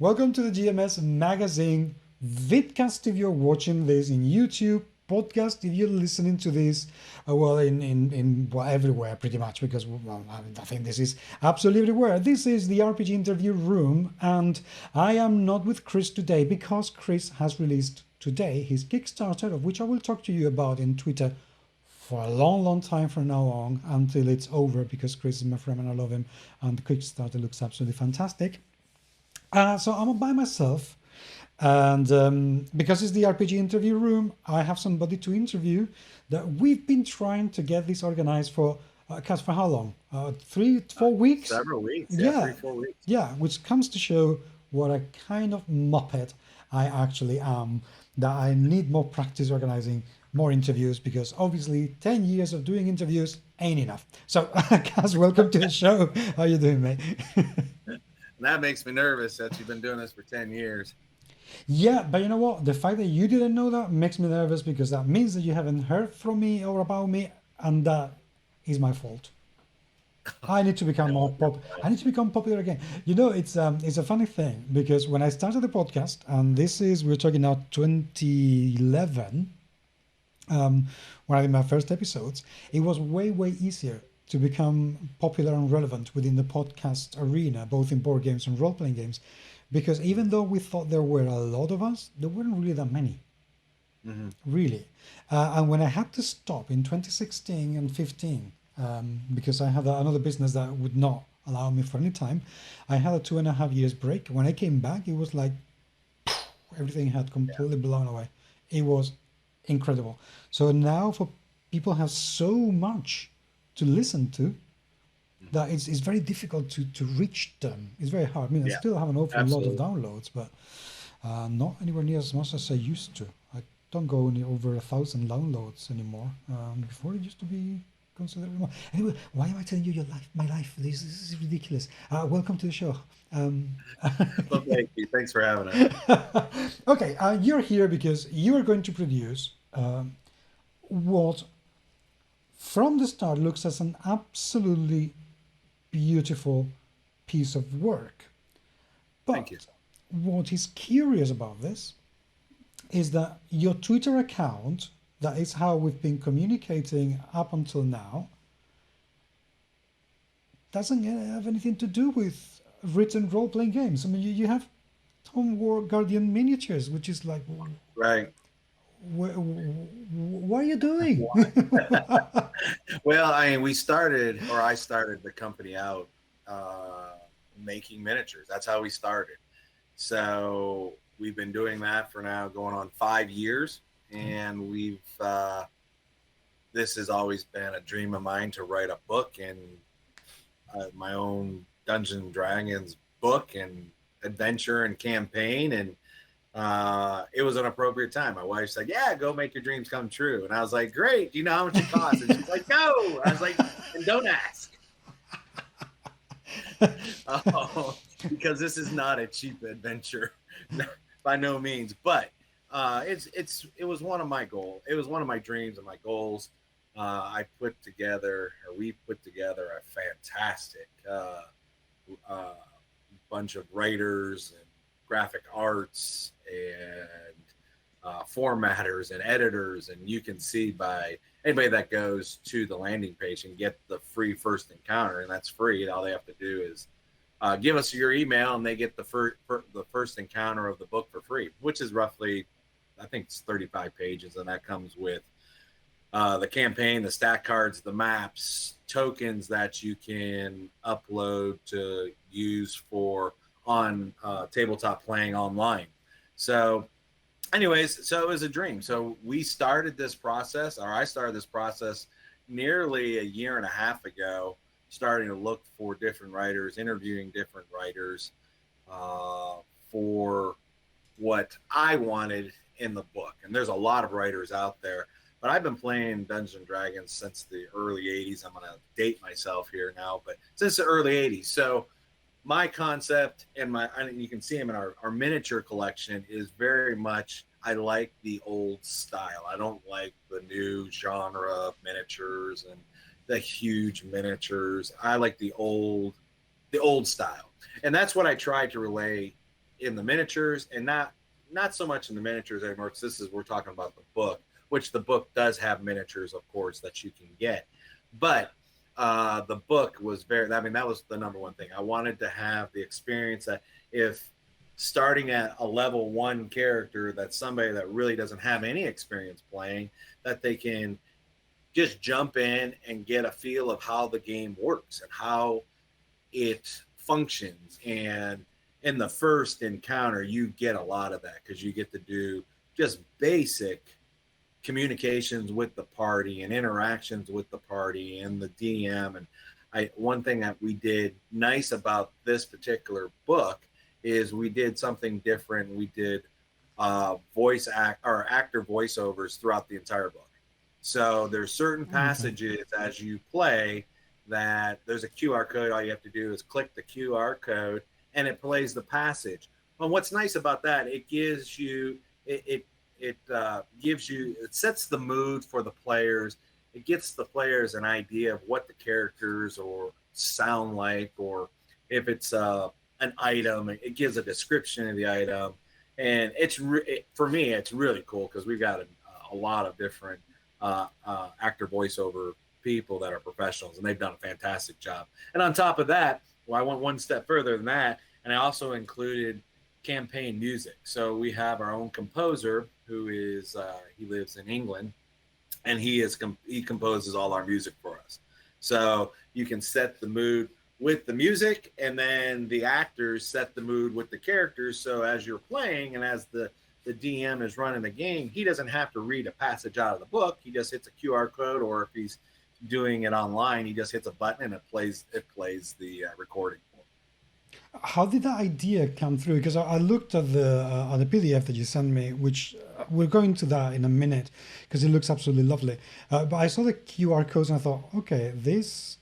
Welcome to the GMS Magazine vidcast if you're watching this in YouTube, podcast if you're listening to this, everywhere pretty much, because I think this is absolutely everywhere. This is the RPG interview room, and I am not with Chris today because Chris has released today his Kickstarter, of which I will talk to you about in Twitter for a long, long time from now on until it's over, because Chris is my friend and I love him, and the Kickstarter looks absolutely fantastic. So I'm by myself, and because it's the RPG interview room, I have somebody to interview. That we've been trying to get this organized for, Cas, for how long? 3, 4 weeks? Several weeks, yeah, Yeah, 3, 4 weeks. yeah, which comes to show what a kind of muppet I actually am. That I need more practice organizing more interviews, because obviously 10 years of doing interviews ain't enough. So, Cas, welcome to the show. How you doing, mate? And that makes me nervous that you've been doing this for 10 years. Yeah, but you know what? The fact that you didn't know that makes me nervous, because that means that you haven't heard from me or about me, and that is my fault. I need to become more No, you're pop. I fine. need to become popular again. You know, it's a funny thing, because when I started the podcast, and this is we're talking now 2011, when I did my first episodes, it was way easier to become popular and relevant within the podcast arena, both in board games and role playing games, because even though we thought there were a lot of us, there weren't really that many, Hmm. really. And when I had to stop in 2016 and 15, because I had another business that would not allow me for any time, I had a 2.5 years break. When I came back, it was like everything had Yeah. completely blown away. It was incredible. So now, for people have so much to listen to, Mhm. that it's very difficult to reach them. It's very hard. I mean, I Yeah, still have an awful lot of absolutely. downloads, but not anywhere near as much as I used to. I don't go any over 1,000 downloads anymore. Before it used to be considerably more. Anyway, why am I telling you your life, my life? This is ridiculous. Welcome to the show. Um, Well, thank you. Thanks for having us. okay, you're here because you are going to produce what, from the start, looks as an absolutely beautiful piece of work. Thank you. But what is curious about this is that your Twitter account, that is how we've been communicating up until now, doesn't have anything to do with written role playing games. I mean, you have Tom War Guardian miniatures, which is like, Right. what are you doing? Why? Well, I mean, I started the company out uh, making miniatures. That's how we started. So we've been doing that for now going on 5 years. And this has always been a dream of mine to write a book and my own Dungeons and Dragons book and adventure and campaign. And it was an appropriate time. My wife's like, "Yeah, go make your dreams come true." And I was like, "Great. Do you know how much it costs?" And she's like, "No." I was like, "And don't ask." Because this is not a cheap adventure, by no means. But it was one of my goals. It was one of my dreams and my goals. We put together a fantastic uh, bunch of writers and graphic arts and formatters and editors. And you can see by anybody that goes to the landing page and get the free first encounter, and that's free. All they have to do is give us your email, and they get the first encounter of the book for free, which is roughly, I think it's 35 pages, and that comes with the campaign, the stat cards, the maps, tokens that you can upload to use for on tabletop playing online. So, anyways, so it was a dream. So we started this process, or I started this process nearly a year and a half ago, starting to look for different writers, interviewing different writers uh, for what I wanted in the book. And there's a lot of writers out there, but I've been playing Dungeons and Dragons since the early 80s. I'm going to date myself here now, but since the early 80s. So my concept and you can see them in our miniature collection, is very much, I like the old style. I don't like the new genre of miniatures and the huge miniatures. I like the old style. And that's what I tried to relay in the miniatures, and not so much in the miniatures anymore, because we're talking about the book, which the book does have miniatures, of course, that you can get. But the book was that was the number one thing. I wanted to have the experience that if starting at a level 1 character, that's somebody that really doesn't have any experience playing, that they can just jump in and get a feel of how the game works and how it functions. And in the first encounter, you get a lot of that, because you get to do just basic communications with the party and interactions with the party and the DM. And one thing that we did nice about this particular book is we did something different. We did actor voiceovers throughout the entire book. So there's certain passages as you play that there's a QR code. All you have to do is click the QR code and it plays the passage. Well, what's nice about that, it gives you it sets the mood for the players. It gets the players an idea of what the characters or sound like, or if it's an item, it gives a description of the item. And for me, it's really cool, because we've got a lot of different actor voiceover people that are professionals, and they've done a fantastic job. And on top of that, well, I went one step further than that, and I also included campaign music. So we have our own composer who is he lives in England, and he composes all our music for us. So you can set the mood with the music, and then the actors set the mood with the characters. So as you're playing and as the DM is running the game, he doesn't have to read a passage out of the book. He just hits a QR code, or if he's doing it online, he just hits a button and it plays the recording. How did that idea come through? Because I looked at the PDF that you sent me, which we're going to that in a minute, because it looks absolutely lovely. But I saw the QR codes and I thought, okay, this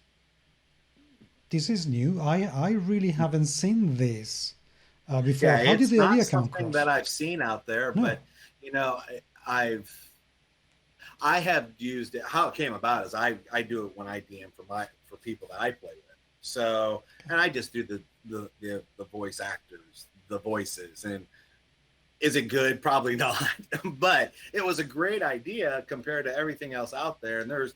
is new. I really haven't seen this before. Yeah, how did the idea come something across? that I've seen out there, No. but I have used it. How it came about is I do it when I DM for people that I play with. So, and I just do the voice actors, the voices. And is it good? Probably not. But it was a great idea compared to everything else out there. And there's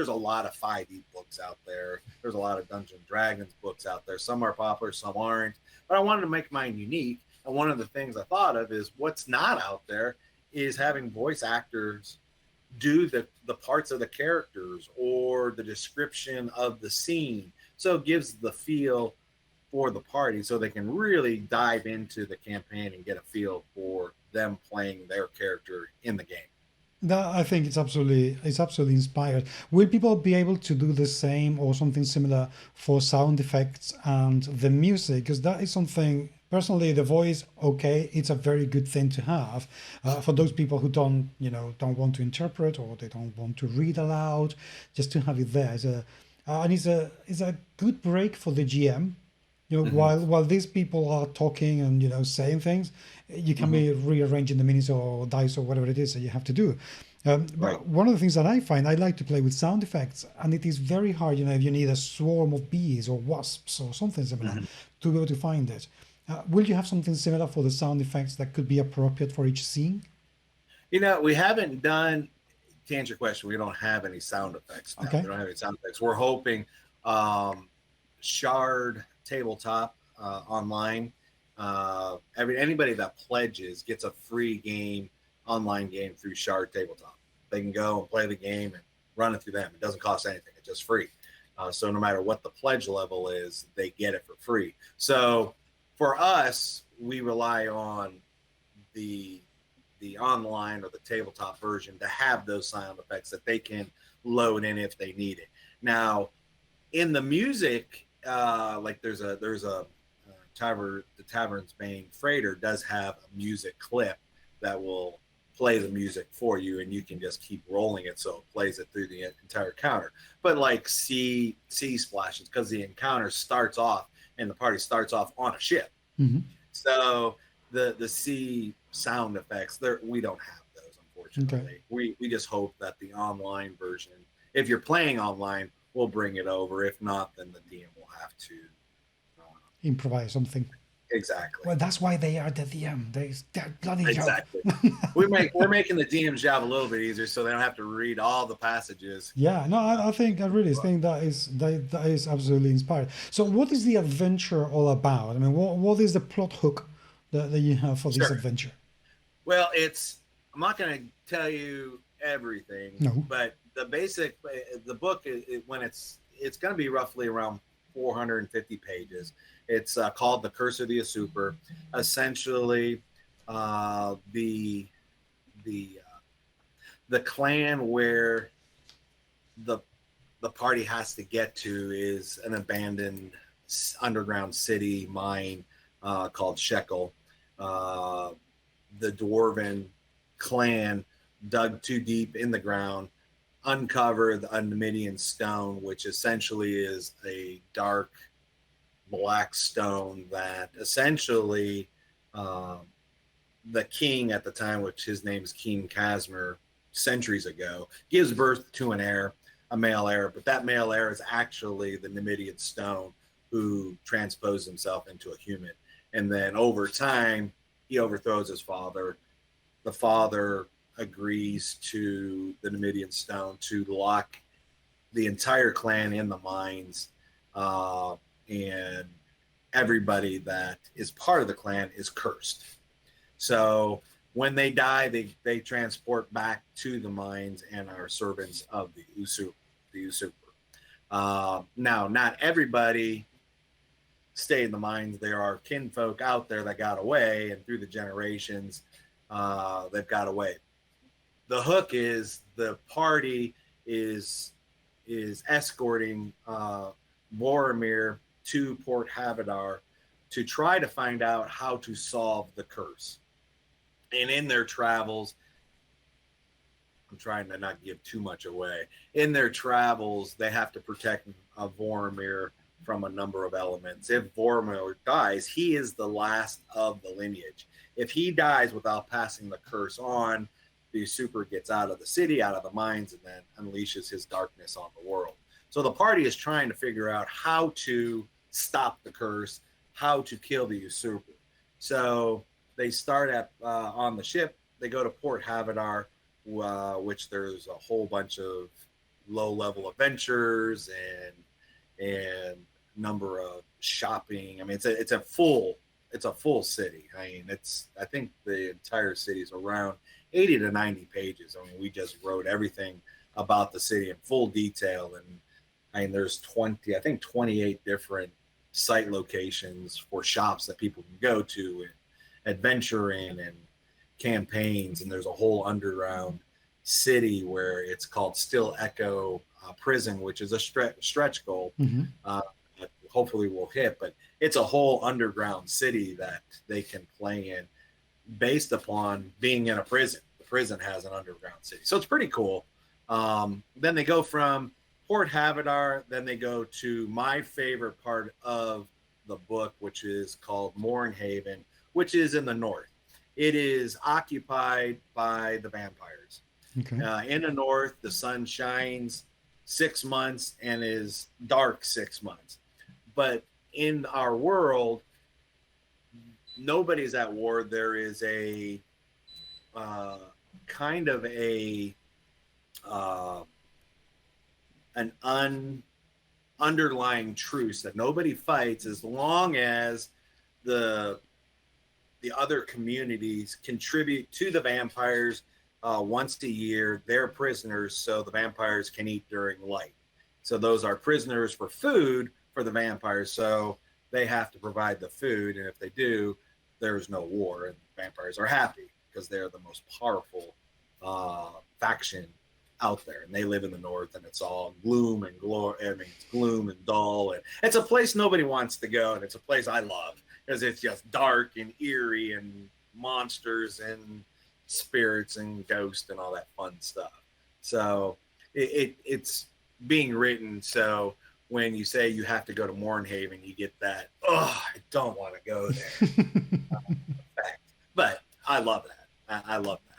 a lot of 5e books out there. There's a lot of Dungeons & Dragons books out there. Some are popular, some aren't. But I wanted to make mine unique. And one of the things I thought of is what's not out there is having voice actors do the parts of the characters or the description of the scene. So it gives the feel for the party, so they can really dive into the campaign and get a feel for them playing their character in the game. That, I think it's absolutely inspired. Will people be able to do the same or something similar for sound effects and the music? Because that is something, personally, the voice, okay, it's a very good thing to have for those people who don't want to interpret, or they don't want to read aloud. Just to have it there is it's a good break for the GM. While these people are talking and saying things, you can be rearranging the minis or dice or whatever it is that you have to do. But one of the things that I find, I like to play with sound effects, and it is very hard, if you need a swarm of bees or wasps or something similar to be able to find it. Will you have something similar for the sound effects that could be appropriate for each scene? We haven't done, to answer your question, we don't have any sound effects now. Okay. We don't have any sound effects. We're hoping Shard tabletop online. Anybody that pledges gets a free online game through Shard tabletop. They can go and play the game and run it through them. It doesn't cost anything. It's just free. So no matter what the pledge level is, they get it for free. So for us, we rely on the online or the tabletop version to have those sound effects that they can load in if they need it. Now, in the music, like there's a tavern, the Tavern's Bane Freighter does have a music clip that will play the music for you, and you can just keep rolling it so it plays it through the entire encounter. But like sea splashes, because the encounter starts off and the party starts off on a ship. So the sea sound effects there, we don't have those, unfortunately. We just hope that the online version, if you're playing online, we'll bring it over. If not, then the DM will have to Improvise something. Exactly. Well, that's why they are the DM. They're bloody job. Exactly. We're making the DM's job a little bit easier, so they don't have to read all the passages. Yeah, no, I really think that is absolutely inspiring. So, what is the adventure all about? I mean, what is the plot hook that you have for this Sure. adventure? Well, I'm not going to tell you everything, No. but the book, when it's going to be roughly around 450 pages. It's called The Curse of the Usurper. Essentially, the clan where the party has to get to is an abandoned underground city mine called Shekel. The dwarven clan dug too deep in the ground, uncovered the Numidian stone, which essentially is a dark black stone that essentially the king at the time, which his name is King Casimir, centuries ago, gives birth to an heir, a male heir, but that male heir is actually the Numidian stone who transposed himself into a human. And then over time, he overthrows his father. The father agrees to the Numidian stone to lock the entire clan in the mines, and everybody that is part of the clan is cursed. So when they die, they transport back to the mines and are servants of the usurper. Now, not everybody stay in the mines. There are kinfolk out there that got away, and through the generations, they've got away. The hook is the party is escorting Boromir to Port Havadar to try to find out how to solve the curse. And in their travels, I'm trying to not give too much away. In their travels, they have to protect Boromir from a number of elements. If Boromir dies, he is the last of the lineage. If he dies without passing the curse on, the usurper gets out of the city, out of the mines, and then unleashes his darkness on the world. So the party is trying to figure out how to stop the curse, how to kill the usurper. So they start at on the ship. They go to Port Havadar, which there's a whole bunch of low-level adventures and number of shopping. I mean, it's a full city. I mean, I think the entire city is around 80 to 90 pages. I mean, we just wrote everything about the city in full detail, and I mean, there's 28 different site locations for shops that people can go to and adventure in and campaigns. And there's a whole underground city where it's called Still Echo Prison, which is a stretch goal. Mm-hmm. Hopefully we'll hit, but it's a whole underground city that they can play in based upon being in a prison. The prison has an underground city. So it's pretty cool. Then they go from Port Havadar, then they go to my favorite part of the book, which is called Mornhaven, which is in the north. It is occupied by the vampires. Okay. In the north, the sun shines 6 months and is dark 6 months. But in our world, nobody's at war. There is a kind of an underlying truce that nobody fights as long as the other communities contribute to the vampires once a year. They're prisoners, so the vampires can eat during light. So those are prisoners for food for the vampires, so they have to provide the food, and if they do, there's no war, and vampires are happy because they're the most powerful faction out there, and they live in the north, and it's all gloom and glory. I mean, it's gloom and dull, and it's a place nobody wants to go, and it's a place I love because it's just dark and eerie and monsters and spirits and ghosts and all that fun stuff. So it's being written so when you say you have to go to Mornhaven, you get that, oh, I don't want to go there. But I love that. I love that.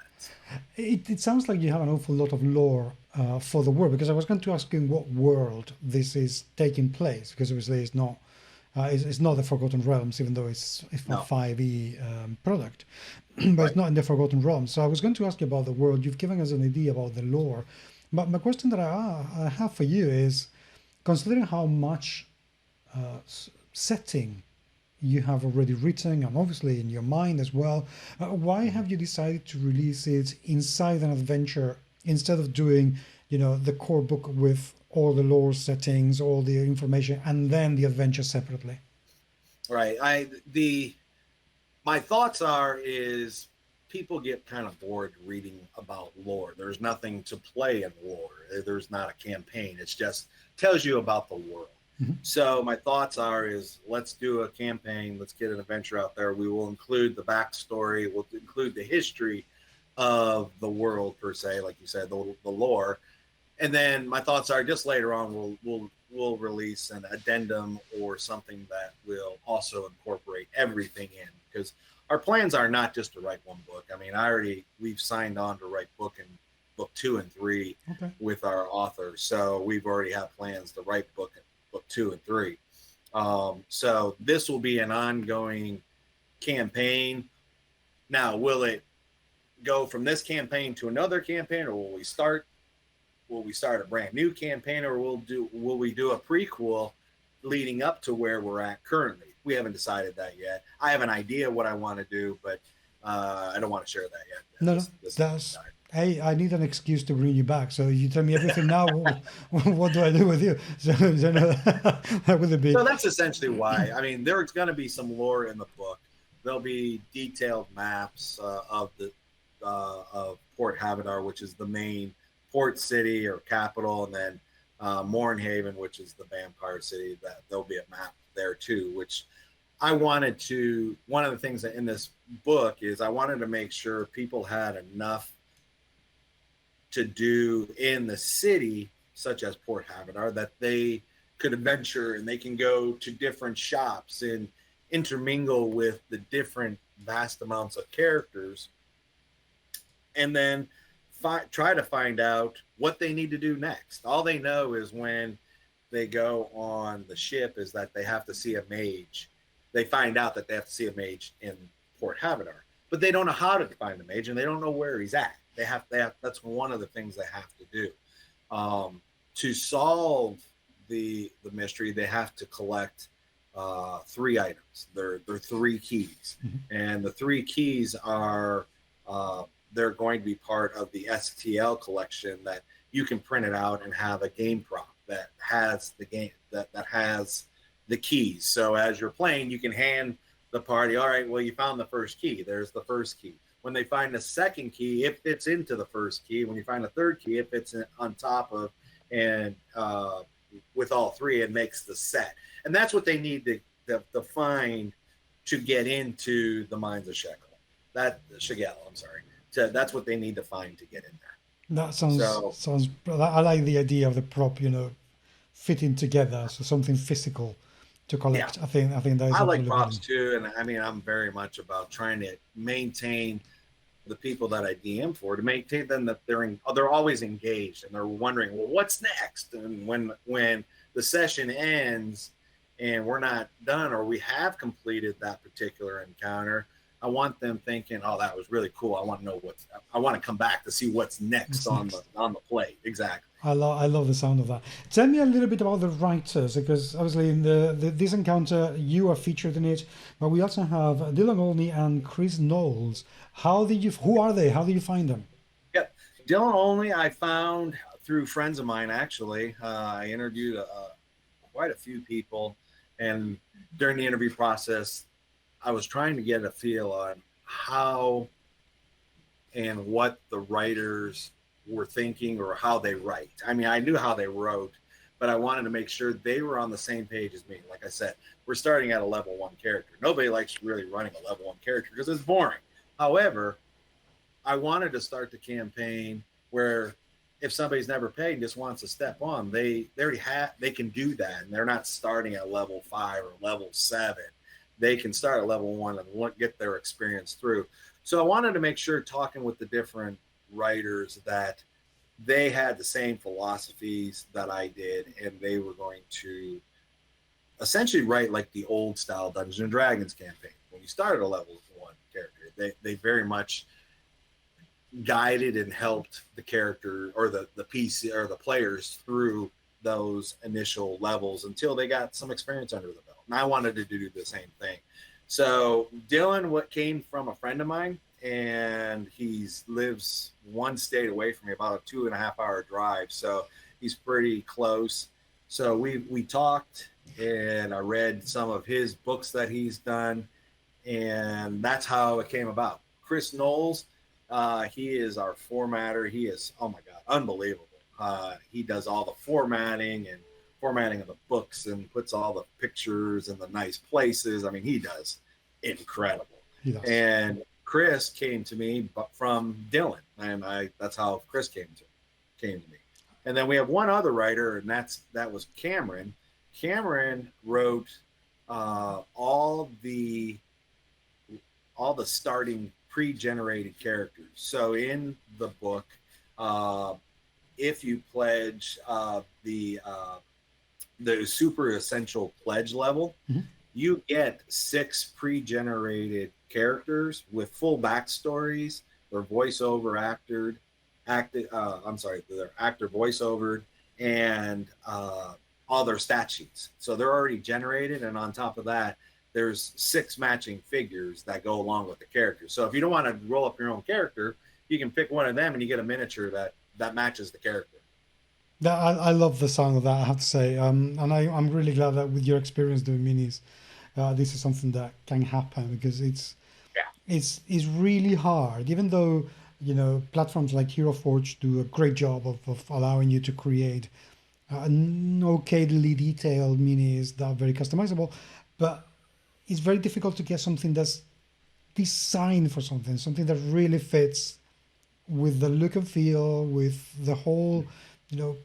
It sounds like you have an awful lot of lore for the world, because I was going to ask you in what world this is taking place, because obviously It's not the Forgotten Realms, even though it's a No, 5e product, but it's right. not in the Forgotten Realms. So I was going to ask you about the world. You've given us an idea about the lore. But my question that I have for you is, considering how much setting you have already written and obviously in your mind as well, why have you decided to release it inside an adventure instead of doing, the core book with all the lore settings, all the information, and then the adventure separately? Right. My thoughts are is people get kind of bored reading about lore. There's nothing to play in lore. There's not a campaign. It's just tells you about the world. Mhm. So my thoughts are is let's do a campaign. Let's get an adventure out there. We will include the backstory. We'll include the history of the world per se, like you said, the lore. And then my thoughts are just later on we'll release an addendum or something that will also incorporate everything in, because our plans are not just to write one book. I mean, we've signed on to write book 2 and 3 Okay. with our author, so we've already have plans to write book 2 and 3. So this will be an ongoing campaign. Now, will it go from this campaign to another campaign, or will we start a brand new campaign, or will we do a prequel leading up to where we're at currently? We haven't decided that yet. I have an idea what I want to do, but I don't want to share that yet. No, that's. Hey, I need an excuse to bring you back. So you tell me everything now. What do I do with you? So, that would be. So that's essentially why. I mean, there's going to be some lore in the book. There'll be detailed maps of Port Havadar, which is the main port city or capital, and then Mornhaven, which is the vampire city. That there'll be a map there too, which I wanted to. One of the things that in this book is I wanted to make sure people had enough to do in the city, such as Port Havadar, that they could adventure and they can go to different shops and intermingle with the different vast amounts of characters, and then try to find out what they need to do next. All they know is when they go on the ship is that they have to see a mage. They find out that they have to see a mage in Port Havadar, but they don't know how to find the mage and they don't know where he's at. They have that's one of the things they have to do. To solve the mystery, they have to collect 3 items. They're 3 keys, and the 3 keys are they're going to be part of the STL collection that you can print it out and have a game prop that has the game that has the keys. So as you're playing, you can hand the party, all right, well, you found the first key. There's the first key. When they find the second key, it fits into the first key. When you find the third key, it fits on top of, and with all 3, it makes the set. And that's what they need to find to get into the Mines of Shigel. I'm sorry. That's what they need to find to get in there. That sounds. I like the idea of the prop, fitting together, so something physical to collect. Yeah. I think that is I like absolutely props brilliant. too, and I mean I'm very much about trying to maintain the people that I DM for, to maintain them that they're always engaged and they're wondering, well, what's next? And when the session ends and we're not done or we have completed that particular encounter, I want them thinking, oh, that was really cool. I want to know I want to come back to see what's next on the plate. Exactly. I love the sound of that. Tell me a little bit about the writers, because obviously in this encounter you are featured in it, but we also have Dillon Olney and Knowles. Who are they? How did you find them? Yep. Dillon Olney I found through friends of mine, actually. I interviewed quite a few people, and during the interview process, I was trying to get a feel on how and what the writers were thinking or how they write. I mean, I knew how they wrote, but I wanted to make sure they were on the same page as me. Like I said, we're starting at a level 1 character. Nobody likes really running a level 1 character because it's boring. However, I wanted to start the campaign where if somebody's never played and just wants to step on, they can do that, and they're not starting at level 5 or level 7. They can start at level 1 and get their experience through. So I wanted to make sure, talking with the different writers, that they had the same philosophies that I did, and they were going to essentially write like the old style Dungeons and Dragons campaign. When you started a level 1 character, they very much guided and helped the character or the PC or the players through those initial levels until they got some experience under the belt. And I wanted to do the same thing. So Dillon, what came from a friend of mine, and he lives one state away from me, about a 2.5 hour drive. So he's pretty close. So we talked, and I read some of his books that he's done, and that's how it came about. Chris Knowles, he is our formatter. He is, oh my God, unbelievable. He does all the formatting of the books and puts all the pictures in the nice places. I mean, he does incredible. He does. And Chris came to me from Dillon, and that's how Chris came to me. And then we have one other writer, and that was Cameron. Cameron wrote all the starting pre-generated characters. So in the book, if you pledge the super essential pledge level, you get 6 pre-generated characters with full backstories. They're voiceover acted. They're actor voiceovered, and all their stat sheets. So they're already generated, and on top of that, there's 6 matching figures that go along with the character. So if you don't want to roll up your own character, you can pick one of them, and you get a miniature that matches the character. I love the sound of that, I have to say. And I'm really glad that with your experience doing minis, this is something that can happen, because it's really hard, even though, you know, platforms like Hero Forge do a great job of allowing you to create okayly detailed minis that are very customizable, but it's very difficult to get something that's designed for something that really fits with the look and feel, with the whole, you know,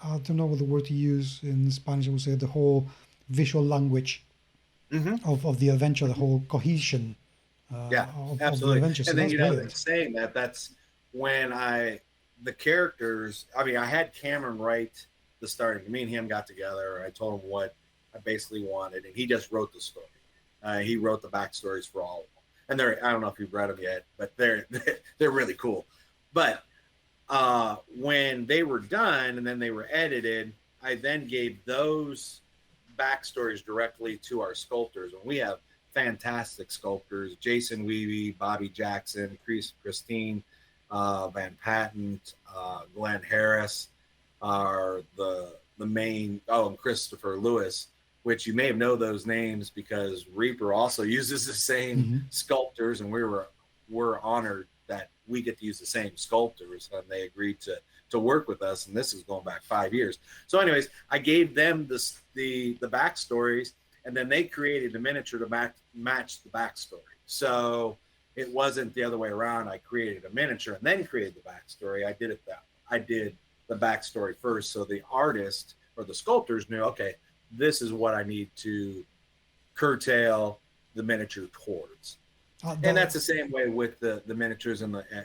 I don't know what the word to use in Spanish. I would say the whole visual language of the adventure, the whole cohesion. Absolutely. Of the adventure. So and then, that's you know, brilliant. saying that's when the characters, I mean, I had Cameron write the starting. Me and him got together. I told him what I basically wanted, and he just wrote the story. He wrote the backstories for all of them. And I don't know if you've read them yet, but they're really cool. But when they were done and then they were edited, I then gave those backstories directly to our sculptors. And we have fantastic sculptors: Jason Weavy, Bobby Jackson, Christine Van Patten, Glenn Harris are the main. Oh, and Christopher Lewis, which you may have known those names because Reaper also uses the same sculptors, and we're honored that we get to use the same sculptors, and they agreed to work with us. And this is going back 5 years. So, anyways, I gave them the backstories, and then they created the miniature to match the backstory. So it wasn't the other way around. I created a miniature and then created the backstory. I did the backstory first, so the artist or the sculptors knew, okay, this is what I need to curtail the miniature towards. And that's the same way with the miniatures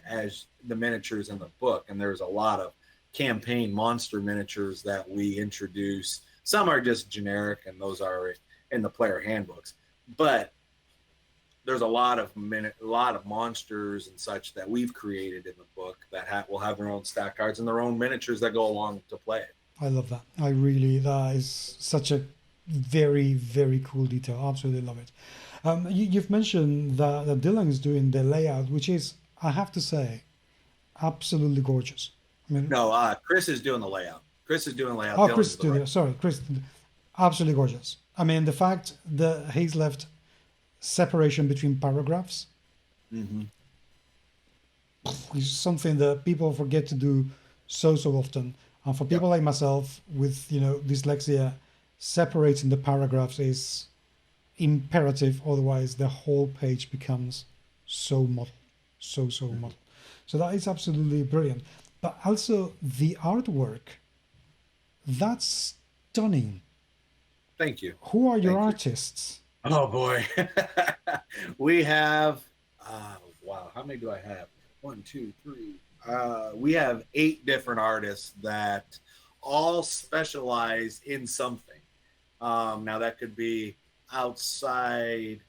as the miniatures in the book. And there's a lot of campaign monster miniatures that we introduce. Some are just generic, and those are in the player handbooks. But there's a lot of monsters and such that we've created in the book that will have their own stat cards and their own miniatures that go along to play it. I love that. That is such a very, very cool detail. Absolutely love it. You've mentioned that Dillon is doing the layout, which is, I have to say, absolutely gorgeous. I mean, no, Chris is doing the layout. Chris, Chris, absolutely gorgeous. I mean, the fact that he's left separation between paragraphs is something that people forget to do so often. And for people like myself with, you know, dyslexia, separating the paragraphs is imperative. Otherwise, the whole page becomes so muddled, so muddled. So that is absolutely brilliant. But also the artwork, that's stunning. Thank you. Who are your artists? Oh boy, we have. Wow, how many do I have? 1, 2, 3. We have 8 different artists that all specialize in something. Now that could be outside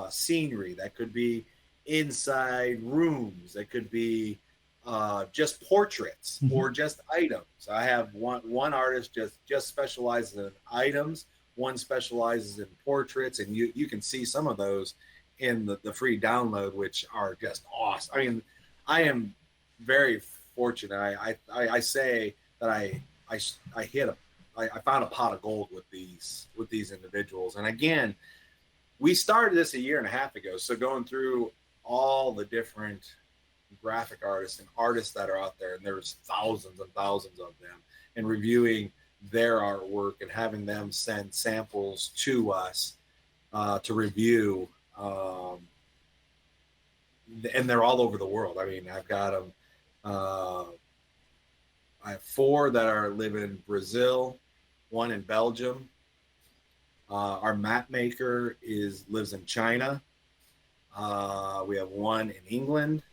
scenery, that could be inside rooms, that could be just portraits or just items. I have one artist just specializes in items, one specializes in portraits, and you can see some of those in the free download, which are just awesome. I mean, I am very fortunate. I say that I found a pot of gold with these individuals. And again, we started this a year and a half ago. So going through all the different graphic artists and artists that are out there, and there's thousands and thousands of them, and reviewing their artwork and having them send samples to us to review. And they're all over the world. I mean, I've got them. I have 4 that live in Brazil, 1 in Belgium. Our map maker lives in China. We have 1 in England.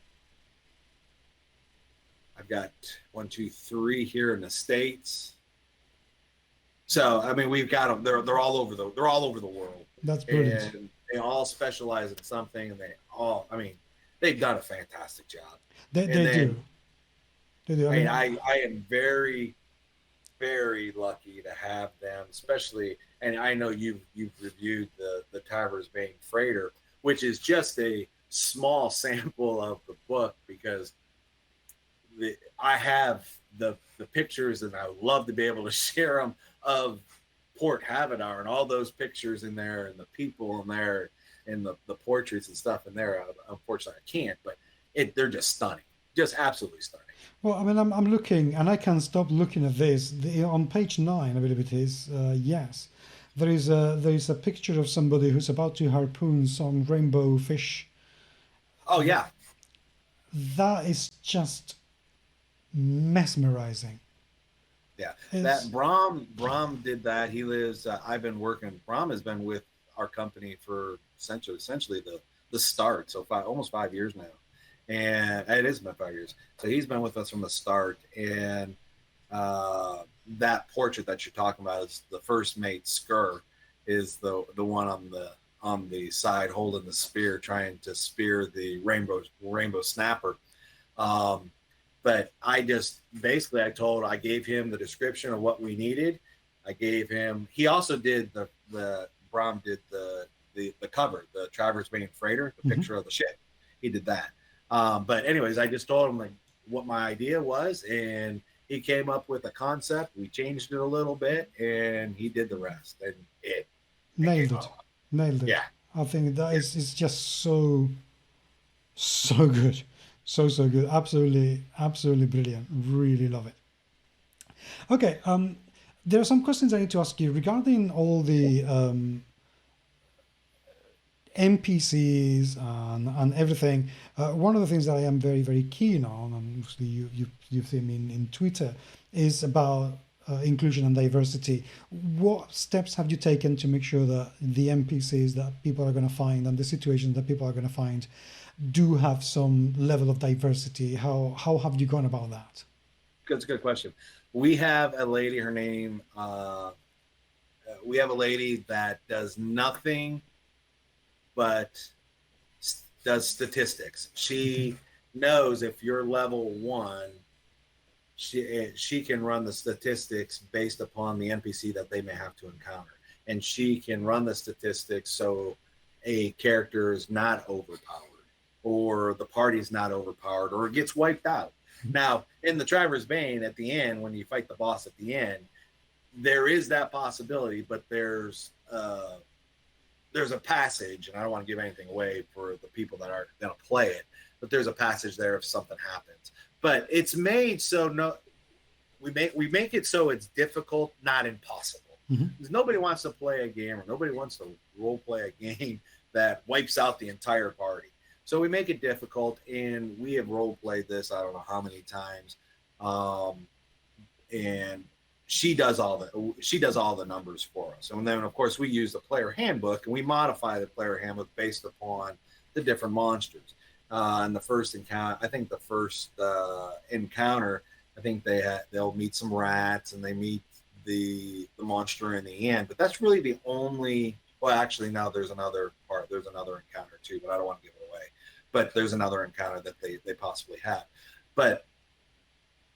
I've got 1, 2, 3 here in the States. So I mean, we've got them. They're all over the world. That's brilliant. And they all specialize in something, and they've done a fantastic job. They do. They do. I mean, I am very, very lucky to have them, especially. And I know you've reviewed the Travers Bane Freighter, which is just a small sample of the book, because I have the pictures, and I would love to be able to share them, of Port Havadar and all those pictures in there, and the people in there, and the portraits and stuff in there. Unfortunately, I can't, but they're just stunning, just absolutely stunning. Well, I mean, I'm looking, and I can't stop looking at this. On page 9, I believe it is. Yes, there is a picture of somebody who's about to harpoon some rainbow fish. Oh yeah, that is just mesmerizing. Yeah, that Bram did that. He lives. Bram has been with our company for essentially the start. So almost 5 years now, and it has been 5 years. So he's been with us from the start. And that portrait that you're talking about is the first mate Skur, is the one on the side holding the spear, trying to spear the rainbow snapper. But I gave him the description of what we needed. I gave him. He also did Bram did the cover, the Travers Bane Freighter, the picture of the ship. He did that. But anyways, I just told him what my idea was, and he came up with a concept. We changed it a little bit, and he did the rest. And it nailed it. Yeah, I think that is just so good. So good. Absolutely brilliant. Really love it. Okay, there are some questions I need to ask you regarding all the NPCs and everything. One of the things that I am very, very keen on, and obviously you've seen me in Twitter, is about inclusion and diversity. What steps have you taken to make sure that the NPCs that people are going to find and the situations that people are going to find do have some level of diversity? How have you gone about that? That's a good question. We have a lady, her name, we have a lady that does nothing but does statistics. She knows if you're level 1, she can run the statistics based upon the NPC that they may have to encounter. And she can run the statistics so a character is not overpowered, or the party's not overpowered, or it gets wiped out. Now, in the Travers Bane, at the end, when you fight the boss at the end, there is that possibility, but there's a passage, and I don't want to give anything away for the people that are going to play it, but there's a passage there if something happens. But it's made so we make it so it's difficult, not impossible. Because nobody wants to play a game, or nobody wants to role play a game that wipes out the entire party. So we make it difficult, and we have role played this I don't know how many times, and she does all the numbers for us. And then of course we use the player handbook, and we modify the player handbook based upon the different monsters. And the first encounter, I think they'll meet some rats, and they meet the monster in the end. But that's really the only. Well, actually, now there's another part. There's another encounter too, but I don't want to give it away. But there's another encounter that they possibly have. But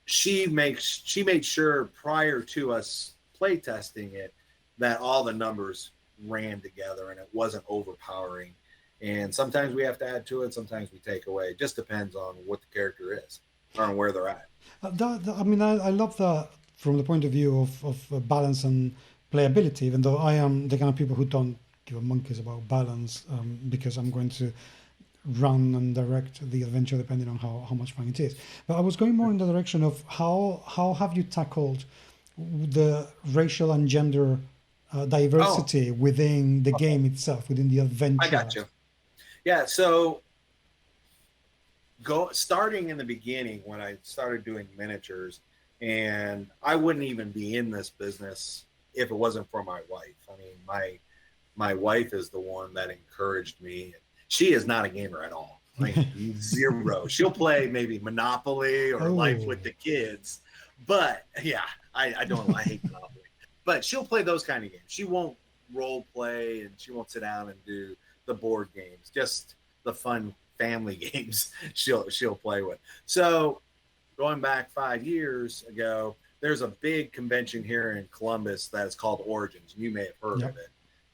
she made sure prior to us play testing it that all the numbers ran together and it wasn't overpowering. And sometimes we have to add to it, sometimes we take away. It just depends on what the character is or on where they're at. I mean, I love that from the point of view of balance and playability, even though I am the kind of people who don't give a monkeys about balance, because I'm going to run and direct the adventure depending on how much fun it is. But I was going more in the direction of how have you tackled the racial and gender diversity within the game itself, within the adventure? I got you. Yeah, so starting in the beginning when I started doing miniatures, and I wouldn't even be in this business if it wasn't for my wife. I mean, my wife is the one that encouraged me. She is not a gamer at all, like zero. She'll play maybe Monopoly or Life with the Kids, but yeah, I hate Monopoly. But she'll play those kind of games. She won't role play and she won't sit down and do the board games, just the fun family games she'll play with. So going back 5 years ago, there's a big convention here in Columbus that is called Origins. You may have heard of it.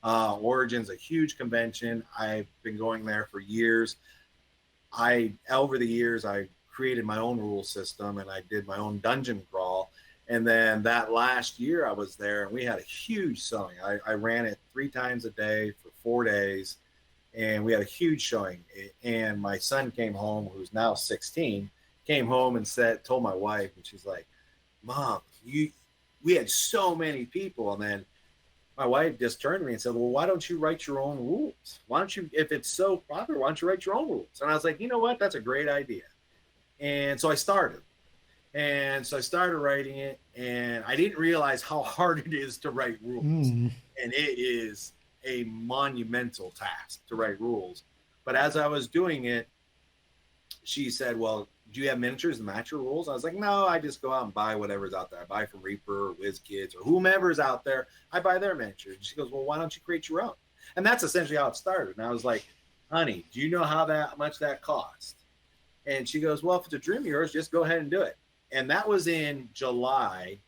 Origins, a huge convention. I've been going there for years. Over the years, I created my own rule system and I did my own dungeon crawl. And then that last year I was there and we had a huge showing. I ran it 3 times a day for 4 days and we had a huge showing. And my son came home, who's now 16, came home and told my wife, and she's like, Mom, we had so many people. And then my wife just turned to me and said, well, why don't you write your own rules? Why don't you, if it's so popular, why don't you write your own rules? And I was like, you know what? That's a great idea. And so I started. And so I started writing it, and I didn't realize how hard it is to write rules. And it is a monumental task to write rules. But as I was doing it, she said, well, do you have miniatures to match your rules? I was like, no, I just go out and buy whatever's out there. I buy from Reaper or WizKids or whomever's out there. I buy their miniatures. And she goes, well, why don't you create your own? And that's essentially how it started. And I was like, honey, do you know how much that cost? And she goes, well, if it's a dream of yours, just go ahead and do it. And that was in July.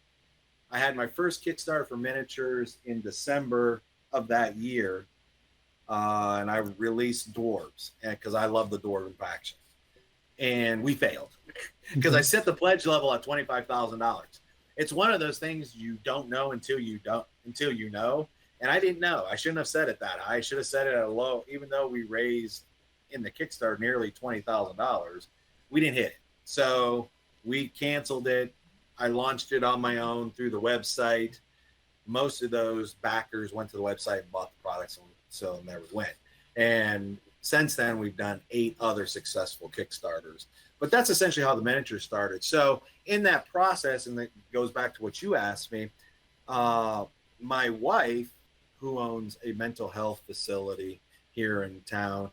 I had my first Kickstarter for miniatures in December of that year. And I released Dwarves because I love the Dwarven faction. And we failed because I set the pledge level at $25,000. It's one of those things you don't know until you know. And I didn't know. I shouldn't have said it that high. I should have said it at a low, even though we raised in the Kickstarter nearly $20,000. We didn't hit it. So we canceled it. I launched it on my own through the website. Most of those backers went to the website and bought the products, so never went. And since then, we've done 8 other successful Kickstarters. But that's essentially how the miniature started. So in that process, and it goes back to what you asked me, my wife, who owns a mental health facility here in town,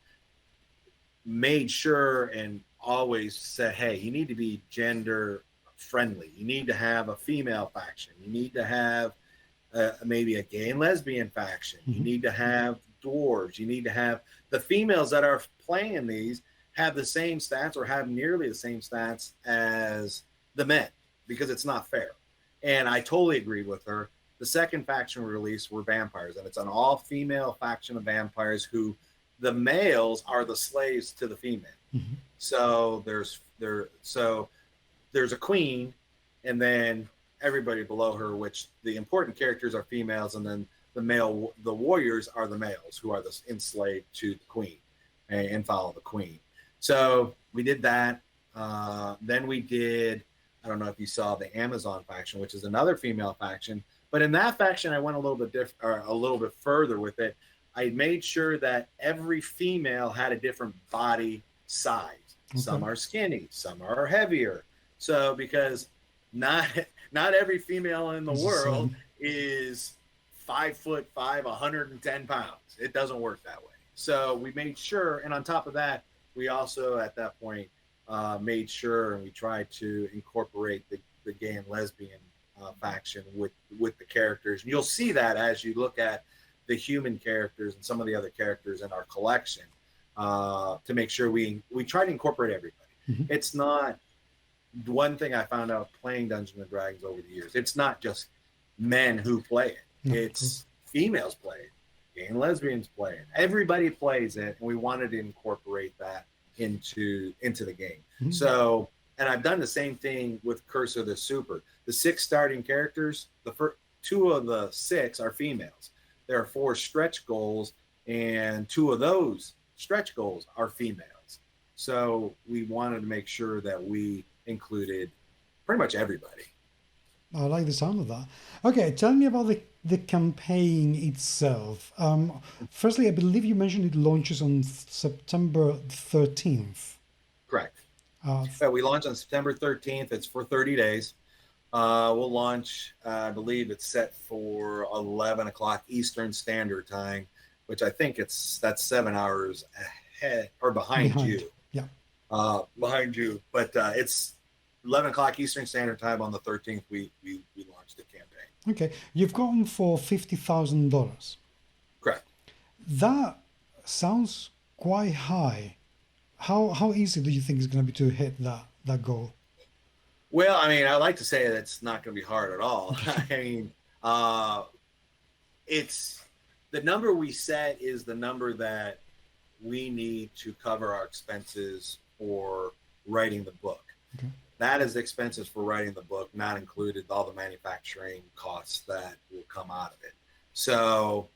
made sure and always said, hey, you need to be gender friendly. You need to have a female faction. You need to have maybe a gay and lesbian faction. You need to have dwarves. You need to have the females that are playing these have the same stats or have nearly the same stats as the men, because it's not fair. And I totally agreed with her. The second faction we released were vampires, and it's an all-female faction of vampires who the males are the slaves to the female. So there's a queen, and then everybody below her, which the important characters are females, and then the warriors are the males who are enslaved to the queen and follow the queen. So we did that. Then we did, I don't know if you saw the Amazon faction, which is another female faction, but in that faction I went a little bit further with it. I made sure that every female had a different body size. Okay. Some are skinny, some are heavier. So because not every female in the world is 5'5", 110 pounds. It doesn't work that way. So we made sure, and on top of that, we also at that point made sure and we tried to incorporate the gay and lesbian faction with the characters. And you'll see that as you look at the human characters and some of the other characters in our collection, to make sure we try to incorporate everybody. Mm-hmm. It's not one thing I found out playing Dungeons and Dragons over the years. It's not just men who play it. No, it's females play it. Gay and lesbians play it. Everybody plays it, and we wanted to incorporate that into the game. Mm-hmm. So, and I've done the same thing with Curse of the Super. The 6 starting characters, the first 2 of the 6 are females. There are 4 stretch goals, and 2 of those stretch goals are females. So we wanted to make sure that we included pretty much everybody. I like the sound of that. Okay, tell me about the campaign itself. Firstly, I believe you mentioned it launches on September 13th. Correct. We launch on September 13th. It's for 30 days. We'll launch, I believe it's set for 11 o'clock Eastern Standard Time, which I think that's 7 hours ahead or behind you. Yeah. Behind you. But it's 11 o'clock Eastern Standard Time on the 13th. We launched the campaign. Okay. You've gone for $50,000. Correct. That sounds quite high. How easy do you think it's going to be to hit that goal? Well, I mean, I like to say that it's not going to be hard at all. I mean, it's the number we set is the number that we need to cover our expenses for writing the book. Okay. That is expenses for writing the book, not included all the manufacturing costs that will come out of it. So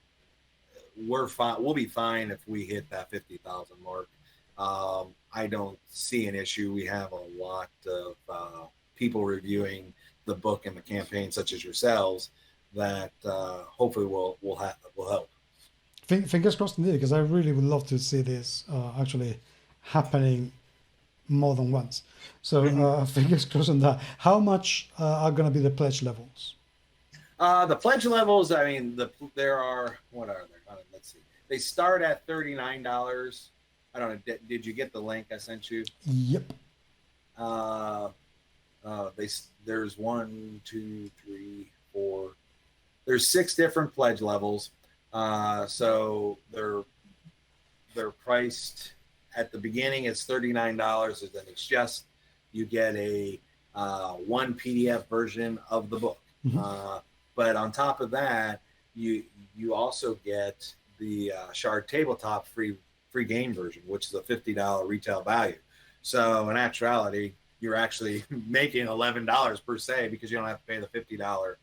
we're fine. We'll be fine if we hit that 50,000 mark. I don't see an issue. We have a lot of people reviewing the book and the campaign, such as yourselves, that hopefully will help. Fingers crossed indeed, because I really would love to see this actually happening more than once. So fingers crossed on that. How much are going to be the pledge levels? The pledge levels, I mean, there are, what are they? Let's see. They start at $39. I don't know. Did you get the link I sent you? Yep. There's 1, 2, 3, 4. There's 6 different pledge levels. So they're priced at the beginning. It's $39, and then it's just you get a one PDF version of the book. Mm-hmm. But on top of that, you also get the Shard tabletop free game version, which is a $50 retail value. So in actuality, you're actually making $11 per se, because you don't have to pay the $50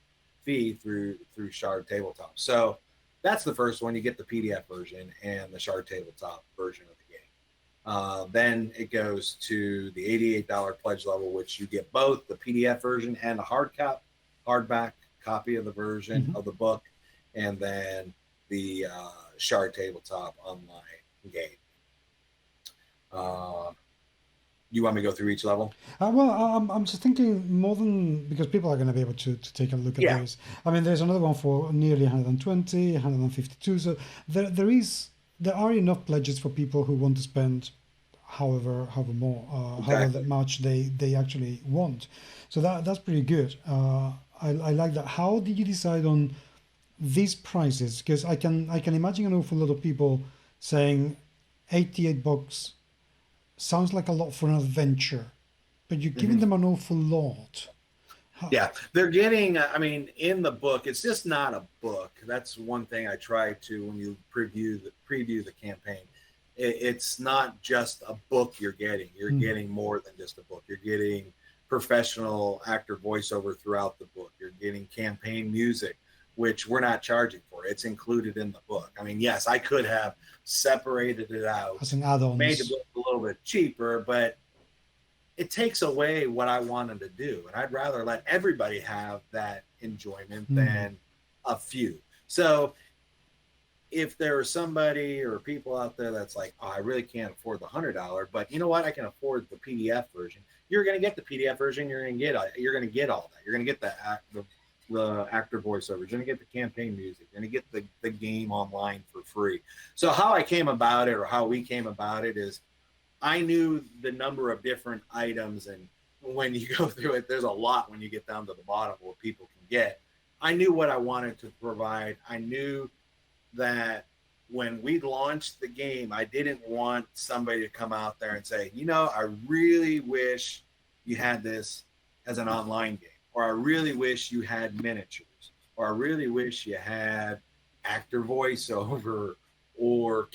fee through Shard tabletop. So that's the first one. You get the PDF version and the Shard tabletop version of the game. Then it goes to the $88 pledge level, which you get both the PDF version and a hardback copy of the version Mm-hmm. of the book, and then the Shard tabletop online game. You want me to go through each level? Well, I'm just thinking more than, because people are going to be able to take a look at those. I mean, there's another one for nearly 120, 152. So there are enough pledges for people who want to spend however much they actually want. So that's pretty good. I like that. How did you decide on these prices? Because I can imagine an awful lot of people saying $88 sounds like a lot for an adventure, but you're giving them an awful lot. Yeah, they're getting, I mean, in the book, it's just not a book. That's one thing I try to, when you preview the campaign, it's not just a book you're getting. You're getting more than just a book. You're getting professional actor voiceover throughout the book. You're getting campaign music, which we're not charging for. It's included in the book. I mean, yes, I could have separated it out, as an add-ons, made it look a little bit cheaper, but it takes away what I wanted to do. And I'd rather let everybody have that enjoyment than a few. So if there's somebody or people out there that's like, oh, I really can't afford the $100, but you know what? I can afford the PDF version. You're going to get the PDF version. You're going to get all that. You're going to get the actor voiceover. You're going to get the campaign music. You're going to get the game online for free. So how I came about it, or how we came about it, is I knew the number of different items and when you go through it, there's a lot when you get down to the bottom of what people can get. I knew what I wanted to provide. I knew that when we launched the game, I didn't want somebody to come out there and say, I really wish you had this as an online game, or I really wish you had miniatures, or I really wish you had actor voiceover, or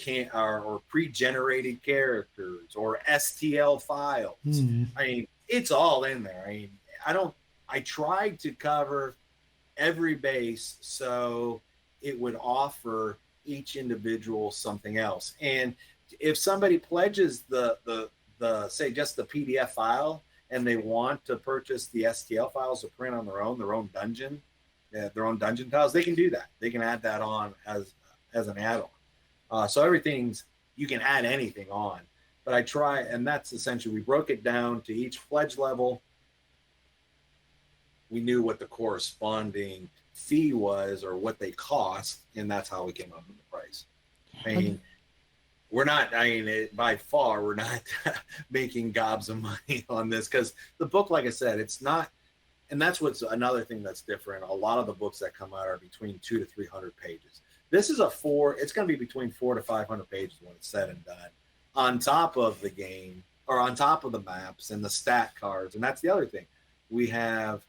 pre-generated characters, or STL files. I mean, it's all in there. I mean, I tried to cover every base so it would offer each individual something else. And if somebody pledges the say just the PDF file, and they want to purchase the STL files to print on their own dungeon, their own dungeon tiles, they can do that. They can add that on as an add-on. So you can add anything on. But I try, and that's essentially, we broke it down to each pledge level. We knew what the corresponding fee was, or what they cost, and that's how we came up with the price. I mean, by far, we're not making gobs of money on this, because the book, like I said, it's not, and that's what's another thing that's different. A lot of the books that come out are between 200 to 300 pages. This is it's going to be between 400 to 500 pages when it's said and done, on top of the game, or on top of the maps and the stat cards. And that's the other thing. We have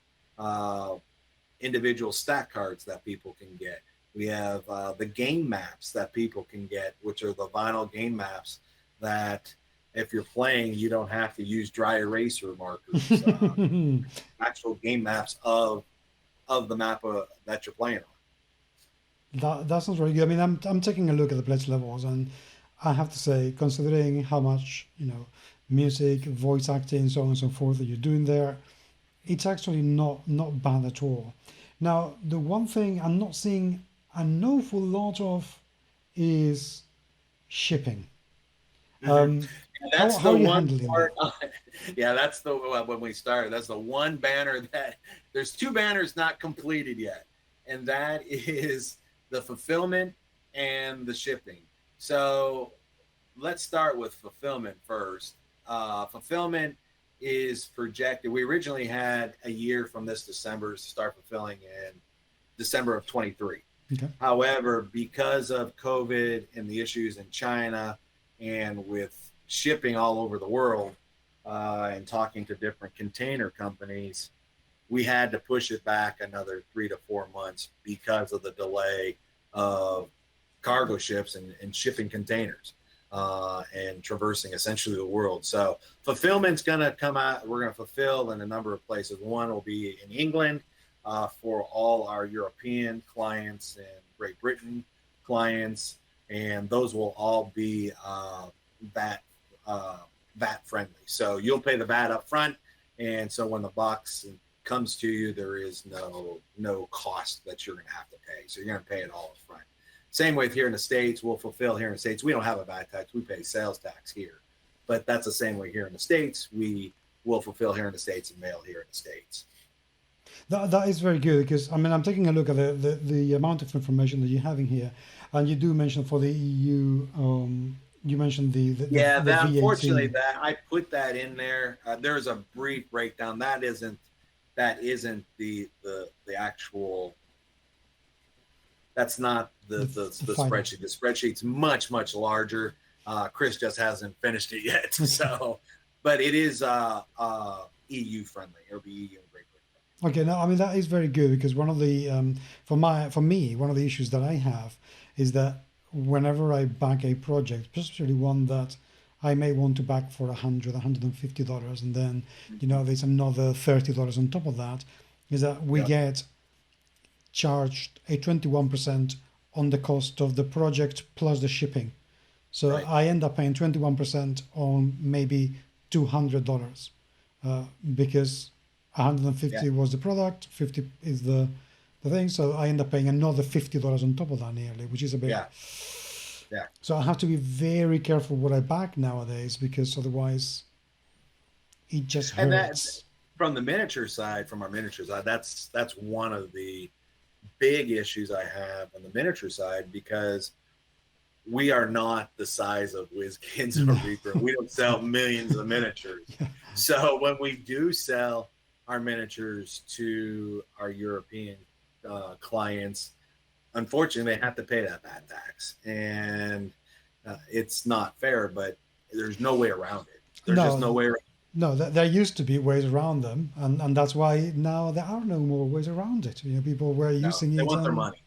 individual stat cards that people can get. We have the game maps that people can get, which are the vinyl game maps that if you're playing, you don't have to use dry eraser markers. Actual game maps of the map that you're playing on. That sounds really good. I mean, I'm taking a look at the pledge levels, and I have to say, considering how much, music, voice acting, so on and so forth that you're doing there, it's actually not bad at all. Now, the one thing I'm not seeing an awful lot of is shipping. That's how the are you one handling part. that? Yeah, that's when we started. That's the one banner that there's two banners not completed yet, and that is the fulfillment and the shipping. So let's start with fulfillment first. Fulfillment is projected. We originally had a year from this December to start fulfilling in December of 23. Okay. However, because of COVID and the issues in China, and with shipping all over the world, and talking to different container companies, we had to push it back another 3 to 4 months because of the delay of cargo ships and shipping containers, and traversing essentially the world. So fulfillment's going to come out. We're going to fulfill in a number of places. One will be in England, for all our European clients and Great Britain clients, and those will all be VAT friendly. So you'll pay the VAT up front, and so when the box comes to you, there is no cost that you're going to have to pay. So you're going to pay it all up front. Same way here in the States, we'll fulfill here in the States. We don't have a VAT tax. We pay sales tax here. But that's the same way here in the States. We will fulfill here in the States and mail here in the States. That is very good, because I'm taking a look at the amount of information that you're having here, and you do mention for the EU. You mentioned the unfortunately that I put that in there. There's a brief breakdown. That isn't the actual. That's not the spreadsheet. The spreadsheet's much larger. Chris just hasn't finished it yet. So, but it is EU friendly. It'll be EU and Great Britain. Okay, now that is very good, because one of the for me one of the issues that I have is that whenever I back a project, especially one that I may want to back for $150, and then there's another $30 on top of that, is that we get charged a 21% on the cost of the project plus the shipping. So I end up paying 21% on maybe $200, because 150 was the product, 50 is the thing. So I end up paying another $50 on top of that nearly, which is a bit. Yeah. So I have to be very careful what I back nowadays, because otherwise it just hurts. And that, from our miniature side, that's one of the big issues I have on the miniature side, because we are not the size of WizKids or Reaper. We don't sell millions of miniatures. Yeah. So when we do sell our miniatures to our European clients, unfortunately, they have to pay that VAT tax. And it's not fair, but there's no way around it. There's just no way around it. No, there used to be ways around them, and that's why now there are no more ways around it. You know, people were using They it. want their money.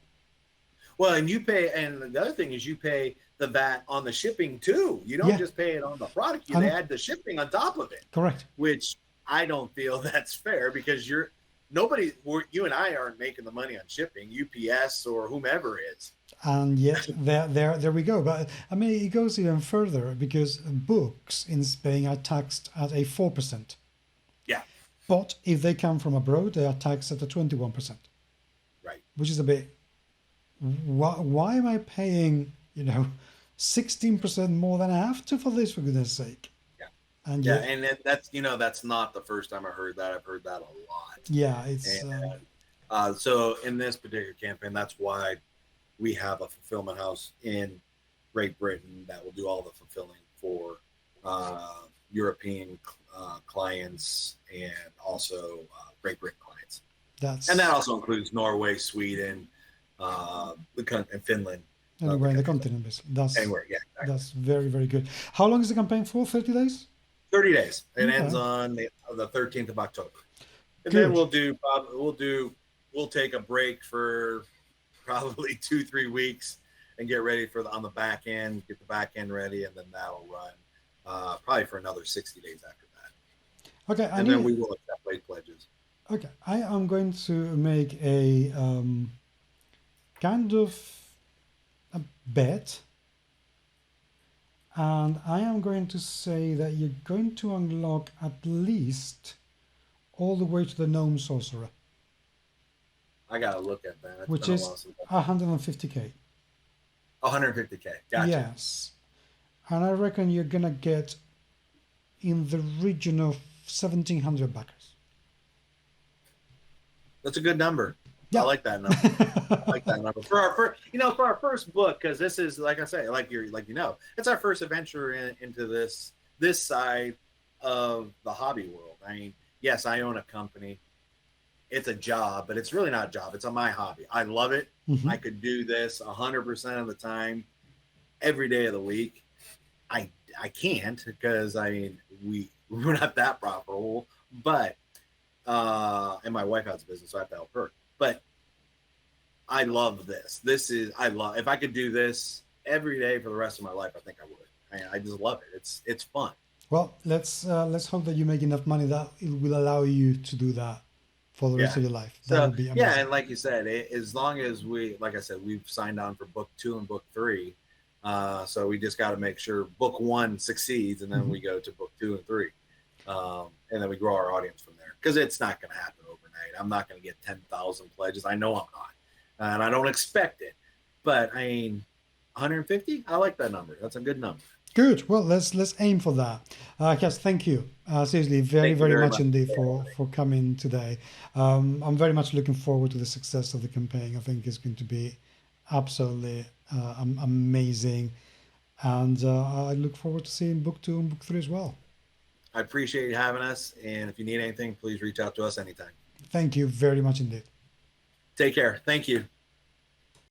Well, and you pay, and the other thing is you pay the VAT on the shipping too. You don't just pay it on the product; you add the shipping on top of it. Correct. Which I don't feel that's fair, because you and I aren't making the money on shipping. UPS or whomever is. And yet there we go. But I mean, it goes even further, because books in Spain are taxed at a 4%. Yeah. But if they come from abroad, they are taxed at a 21%. Right. Which is a bit. Why am I paying 16% more than I have to for this, for goodness sake? Yeah. And and that's not the first time I heard that. I've heard that a lot. Yeah, it's. So in this particular campaign, that's why we have a fulfillment house in Great Britain that will do all the fulfilling for European clients and also Great Britain clients. And that also includes Norway, Sweden, and Finland. Anywhere in the continent, basically. Anywhere, yeah. Exactly. That's very, very good. How long is the campaign for? 30 days? 30 days. It ends on the 13th of October. And then we'll take a break for probably 2-3 weeks and get ready on the back end, get the back end ready, and then that'll run probably for another 60 days after that. Okay. And then we will accept late pledges. Okay. I am going to make a kind of a bet, and I am going to say that you're going to unlock at least all the way to the gnome sorcerer. I gotta look at that. Which is 150k. 150k. Gotcha. Yes. And I reckon you're gonna get in the region of 1,700 backers. That's a good number. Yeah. I like that number. For our first book, because this is, like I say, it's our first adventure into this side of the hobby world. I mean, yes, I own a company. It's a job, but it's really not a job. It's my hobby. I love it. Mm-hmm. I could do this 100% of the time, every day of the week. I can't, because we're not that profitable. But and my wife has a business, so I have to help her. But I love this. If I could do this every day for the rest of my life, I think I would. I just love it. It's fun. Well, let's hope that you make enough money that it will allow you to do that for the rest of your life. That would be amazing. Yeah, and like you said, as long as we've signed on for book 2 and book 3. So we just got to make sure book 1 succeeds, and then we go to book 2 and 3. And then we grow our audience from there, because it's not going to happen overnight. I'm not going to get 10,000 pledges. I know I'm not, and I don't expect it. But 150. I like that number. That's a good number. Good. Well, let's aim for that. Cass, thank you. Seriously, very much indeed for coming today. I'm very much looking forward to the success of the campaign. I think it's going to be absolutely amazing, and I look forward to seeing book 2 and book 3 as well. I appreciate you having us, and if you need anything, please reach out to us anytime. Thank you very much indeed. Take care. Thank you.